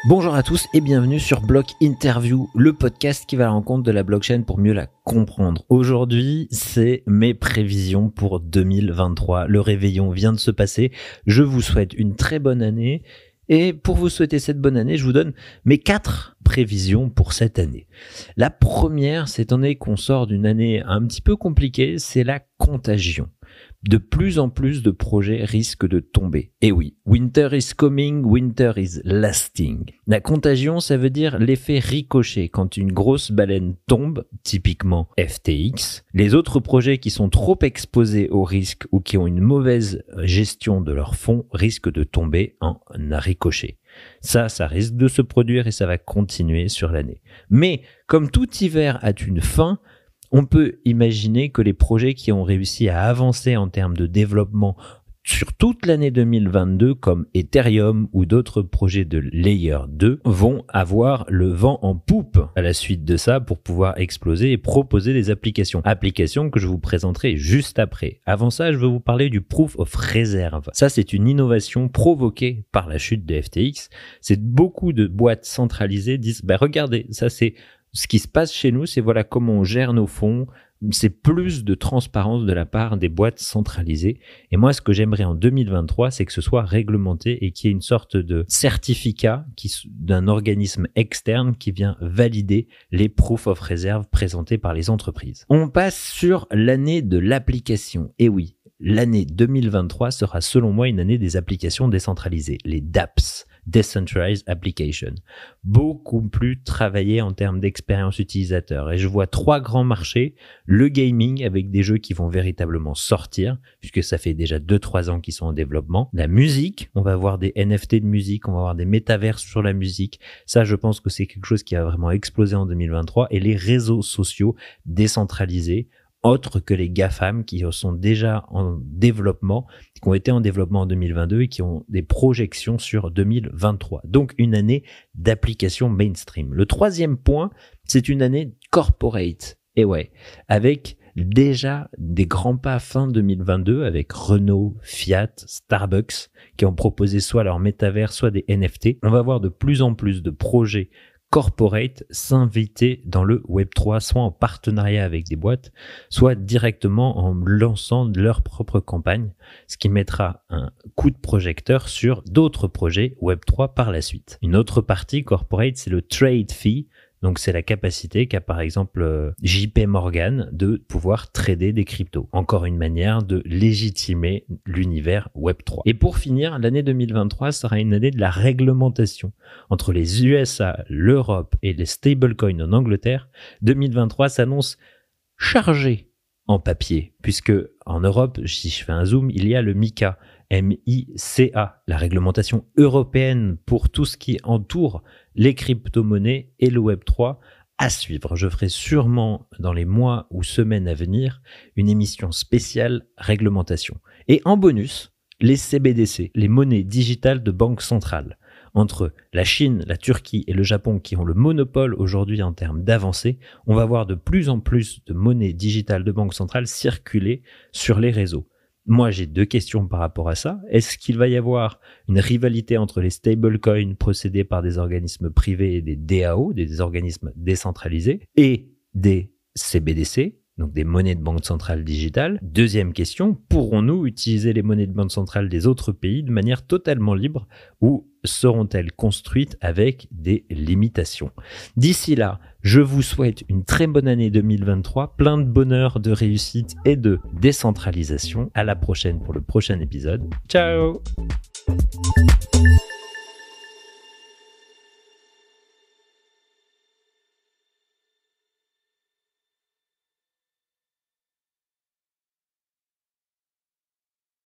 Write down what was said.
Bonjour à tous et bienvenue sur Block Interview, le podcast qui va à la rencontre de la blockchain pour mieux la comprendre. Aujourd'hui, c'est mes prévisions pour 2023. Le réveillon vient de se passer. Je vous souhaite une très bonne année. Et pour vous souhaiter cette bonne année, je vous donne mes 4 prévisions pour cette année. La première, c'est étant donné qu'on sort d'une année un petit peu compliquée, c'est la contagion. De plus en plus de projets risquent de tomber. Et oui, winter is coming, winter is lasting. La contagion, ça veut dire l'effet ricochet. Quand une grosse baleine tombe, typiquement FTX, les autres projets qui sont trop exposés au risque ou qui ont une mauvaise gestion de leurs fonds risquent de tomber en ricochet. Ça risque de se produire et ça va continuer sur l'année. Mais comme tout hiver a une fin, on peut imaginer que les projets qui ont réussi à avancer en termes de développement sur toute l'année 2022, comme Ethereum ou d'autres projets de Layer 2, vont avoir le vent en poupe à la suite de ça pour pouvoir exploser et proposer des applications. Applications que je vous présenterai juste après. Avant ça, je veux vous parler du Proof of Reserve. Ça, c'est une innovation provoquée par la chute de FTX. C'est beaucoup de boîtes centralisées disent, regardez, ça c'est ce qui se passe chez nous, c'est voilà comment on gère nos fonds, c'est plus de transparence de la part des boîtes centralisées. Et moi, ce que j'aimerais en 2023, c'est que ce soit réglementé et qu'il y ait une sorte de certificat d'un organisme externe qui vient valider les proof of reserve présentés par les entreprises. On passe sur l'année de l'application. Et oui, l'année 2023 sera selon moi une année des applications décentralisées, les dApps. Decentralized Application, beaucoup plus travaillé en termes d'expérience utilisateur. Et je vois 3 grands marchés, le gaming avec des jeux qui vont véritablement sortir, puisque ça fait déjà 2-3 ans qu'ils sont en développement. La musique, on va avoir des NFT de musique, on va avoir des métaverses sur la musique. Ça, je pense que c'est quelque chose qui va vraiment exploser en 2023. Et les réseaux sociaux décentralisés, autres que les GAFAM qui sont déjà en développement, qui ont été en développement en 2022 et qui ont des projections sur 2023. Donc une année d'application mainstream. Le 3e point, c'est une année corporate. Et ouais, avec déjà des grands pas fin 2022 avec Renault, Fiat, Starbucks qui ont proposé soit leur métavers, soit des NFT. On va voir de plus en plus de projets corporate s'inviter dans le Web3, soit en partenariat avec des boîtes, soit directement en lançant leur propre campagne, ce qui mettra un coup de projecteur sur d'autres projets Web3 par la suite. Une autre partie corporate, c'est le trade fee. Donc, c'est la capacité qu'a par exemple JP Morgan de pouvoir trader des cryptos. Encore une manière de légitimer l'univers Web3. Et pour finir, l'année 2023 sera une année de la réglementation. Entre les USA, l'Europe et les stablecoins en Angleterre, 2023 s'annonce chargé en papier, puisque en Europe, si je fais un zoom, il y a le MiCA, M-I-C-A, la réglementation européenne pour tout ce qui entoure les crypto-monnaies et le Web3 à suivre. Je ferai sûrement dans les mois ou semaines à venir une émission spéciale réglementation. Et en bonus, les CBDC, les monnaies digitales de banque centrale. Entre la Chine, la Turquie et le Japon qui ont le monopole aujourd'hui en termes d'avancée, on va voir de plus en plus de monnaies digitales de banque centrale circuler sur les réseaux. Moi, j'ai 2 questions par rapport à ça. Est-ce qu'il va y avoir une rivalité entre les stablecoins procédés par des organismes privés et des DAO, des organismes décentralisés, et des CBDC, donc des monnaies de banque centrale digitales? 2e question, pourrons-nous utiliser les monnaies de banque centrale des autres pays de manière totalement libre ou seront-elles construites avec des limitations? D'ici là, je vous souhaite une très bonne année 2023, plein de bonheur, de réussite et de décentralisation. À la prochaine pour le prochain épisode. Ciao!